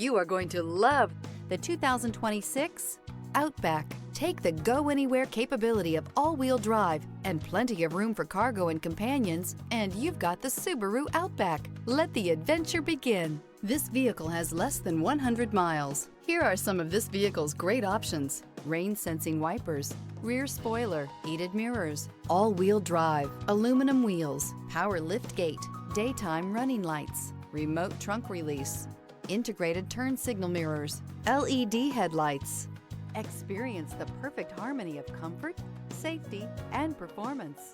You are going to love the 2026 Outback. Take the go-anywhere capability of all-wheel drive and plenty of room for cargo and companions, and you've got the Subaru Outback. Let the adventure begin. This vehicle has less than 100 miles. Here are some of this vehicle's great options: rain-sensing wipers, rear spoiler, heated mirrors, all-wheel drive, aluminum wheels, power liftgate, daytime running lights, remote trunk release, integrated turn signal mirrors, LED headlights. Experience the perfect harmony of comfort, safety, and performance.